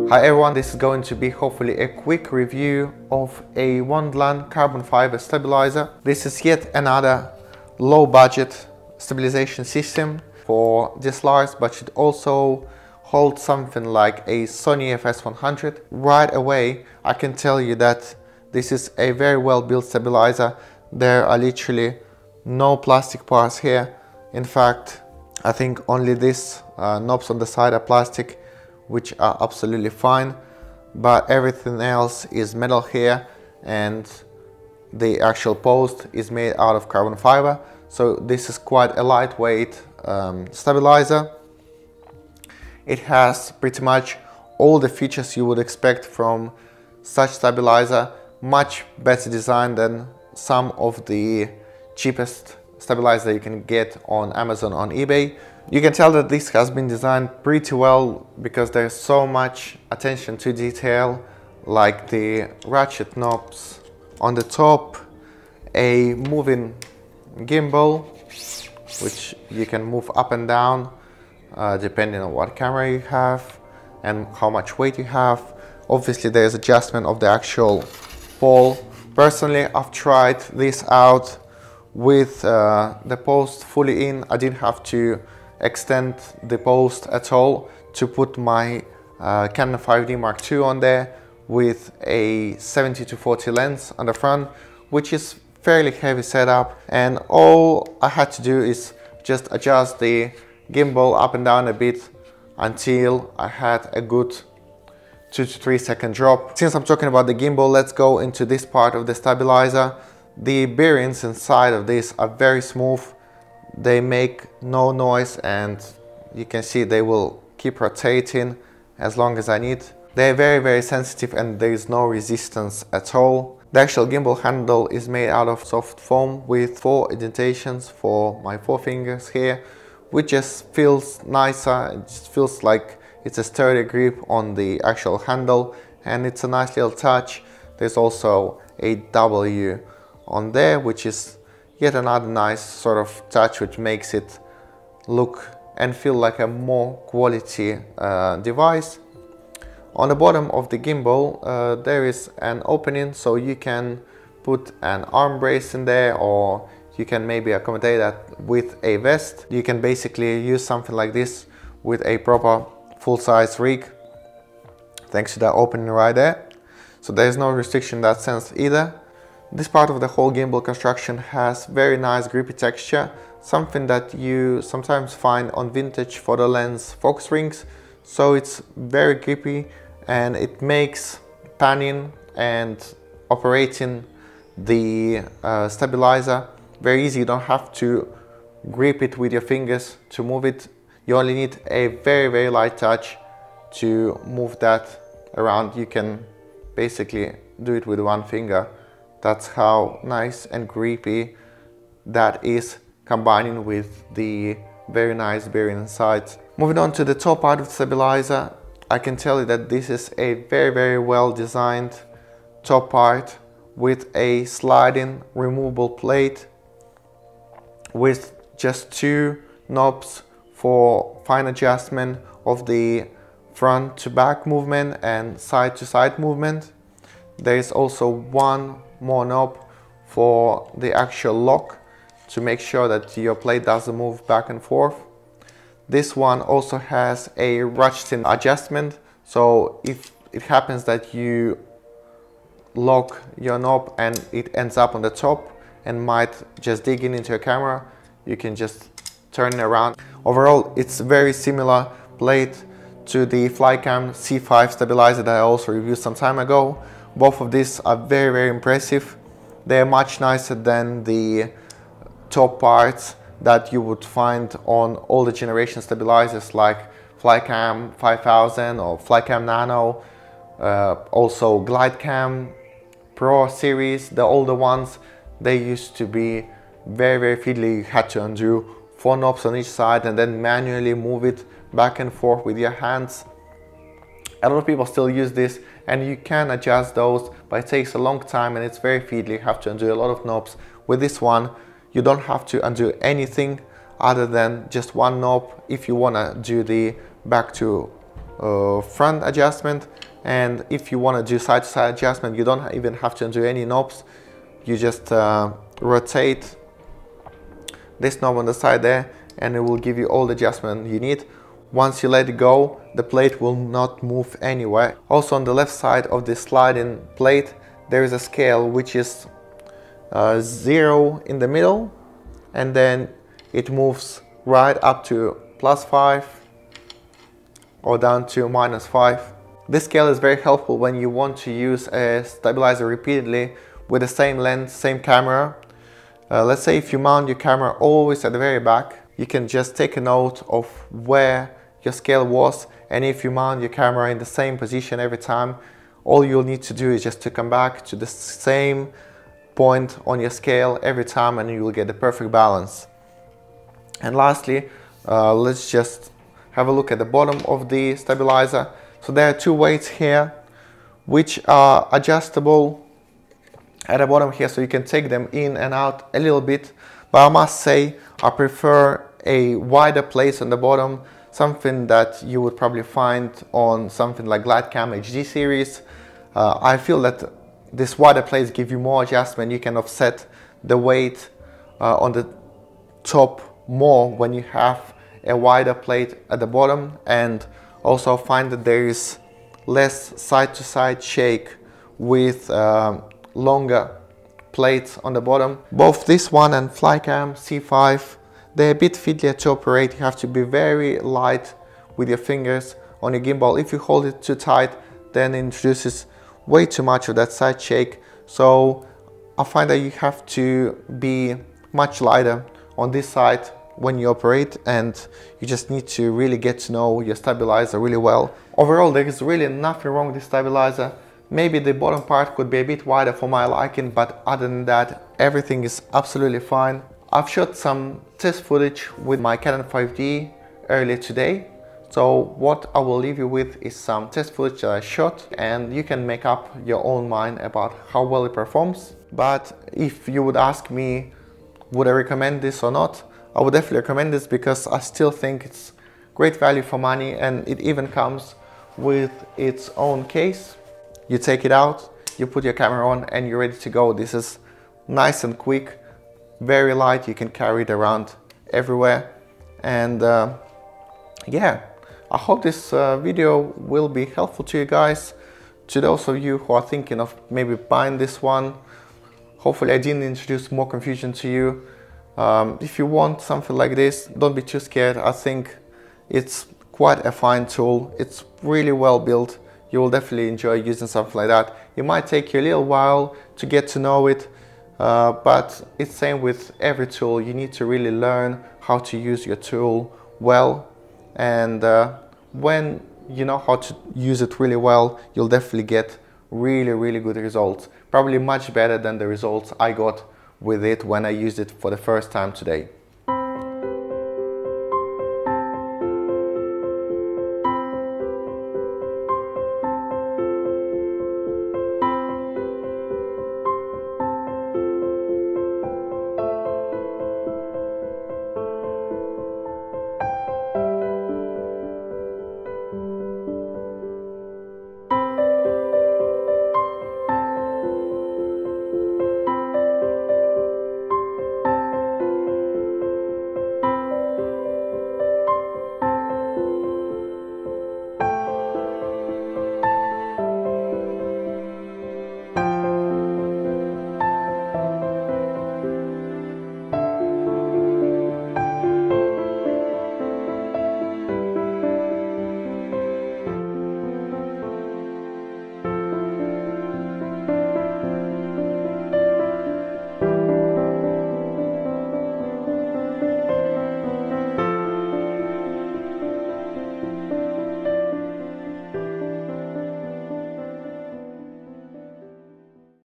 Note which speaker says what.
Speaker 1: Hi everyone, this is going to be hopefully a quick review of a Wondlan carbon fiber stabilizer. This is yet another low budget stabilization system for DSLRs, but should also hold something like a Sony FS100. Right away, I can tell you that this is a very well built stabilizer. There are literally no plastic parts here. In fact, I think only these knobs on the side are plastic, which are absolutely fine, but everything else is metal here, and the actual post is made out of carbon fiber. So this is quite a lightweight stabilizer. It has pretty much all the features you would expect from such stabilizer, much better design than some of the cheapest stabilizer you can get on Amazon, on eBay. You can tell that this has been designed pretty well because there's so much attention to detail, like the ratchet knobs on the top, a moving gimbal which you can move up and down depending on what camera you have and how much weight you have. Obviously there's adjustment of the actual ball. Personally, I've tried this out with the post fully in. I didn't have to extend the post at all to put my Canon 5D Mark II on there with a 70-40 lens on the front, which is fairly heavy setup, and all I had to do is just adjust the gimbal up and down a bit until I had a good 2 to 3 second drop. Since I'm talking about the gimbal, let's go into this part of the stabilizer. The bearings inside of this are very smooth. They make no noise, and you can see they will keep rotating as long as I need. They're very sensitive, and there is no resistance at all. The actual gimbal handle is made out of soft foam with 4 indentations for my 4 fingers here, which just feels nicer. It just feels like it's a sturdy grip on the actual handle, and it's a nice little touch. There's also a W on there, which is yet another nice sort of touch, which makes it look and feel like a more quality device. On the bottom of the gimbal there is an opening, so you can put an arm brace in there, or you can maybe accommodate that with a vest. You can basically use something like this with a proper full-size rig, thanks to that opening right there. So there's no restriction in that sense either. This part of the whole gimbal construction has very nice grippy texture, something that you sometimes find on vintage photo lens focus rings. So it's very grippy, and it makes panning and operating the stabilizer very easy. You don't have to grip it with your fingers to move it. You only need a very light touch to move that around. You can basically do it with one finger. That's how nice and grippy that is, combining with the very nice bearing inside. Moving on to the top part of the stabilizer, I can tell you that this is a very well designed top part with a sliding removable plate with just 2 knobs for fine adjustment of the front to back movement and side to side movement. There is also 1 more knob for the actual lock to make sure that your plate doesn't move back and forth. This one also has a ratcheting adjustment, so if it happens that you lock your knob and it ends up on the top and might just dig into your camera, you can just turn it around. Overall, it's a very similar plate to the Flycam C5 stabilizer that I also reviewed some time ago. Both of these are very impressive. They're much nicer than the top parts that you would find on older generation stabilizers like Flycam 5000 or Flycam Nano, also Glidecam Pro series. The older ones, they used to be very fiddly. You had to undo 4 knobs on each side and then manually move it back and forth with your hands. A lot of people still use this, and you can adjust those, but it takes a long time and it's very fiddly. You have to undo a lot of knobs. With this one, you don't have to undo anything other than just 1 knob if you want to do the back to front adjustment, and if you want to do side-to-side adjustment, you don't even have to do any knobs. You just rotate this knob on the side there, and it will give you all the adjustment you need. Once you let it go, the plate will not move anywhere. Also on the left side of this sliding plate, there is a scale which is 0 in the middle, and then it moves right up to +5 or down to -5. This scale is very helpful when you want to use a stabilizer repeatedly with the same lens, same camera. Let's say if you mount your camera always at the very back, you can just take a note of where your scale was, and if you mount your camera in the same position every time, all you'll need to do is just to come back to the same point on your scale every time, and you will get the perfect balance. And lastly, let's just have a look at the bottom of the stabilizer. So there are two weights here which are adjustable at the bottom here, so you can take them in and out a little bit, but I must say I prefer a wider place on the bottom, something that you would probably find on something like Glidecam HD series. I feel that this wider plates give you more adjustment. You can offset the weight on the top more when you have a wider plate at the bottom, and also find that there is less side-to-side shake with longer plates on the bottom. Both this one and Flycam C5, they're a bit fiddlier to operate. You have to be very light with your fingers on your gimbal. If you hold it too tight, then it introduces way too much of that side shake. So I find that you have to be much lighter on this side when you operate, and you just need to really get to know your stabilizer really well. Overall, there is really nothing wrong with this stabilizer. Maybe the bottom part could be a bit wider for my liking, but other than that, everything is absolutely fine. I've shot some test footage with my Canon 5D earlier today. So what I will leave you with is some test footage that I shot, and you can make up your own mind about how well it performs. But if you would ask me, would I recommend this or not? I would definitely recommend this, because I still think it's great value for money, and it even comes with its own case. You take it out, you put your camera on, and you're ready to go. This is nice and quick, very light. You can carry it around everywhere. And yeah, I hope this video will be helpful to you guys. To those of you who are thinking of maybe buying this one, hopefully I didn't introduce more confusion to you. If you want something like this, don't be too scared. I think it's quite a fine tool. It's really well built. You will definitely enjoy using something like that. It might take you a little while to get to know it, but it's the same with every tool. You need to really learn how to use your tool well, and when you know how to use it really well, you'll definitely get really good results. Probably much better than the results I got with it when I used it for the first time today.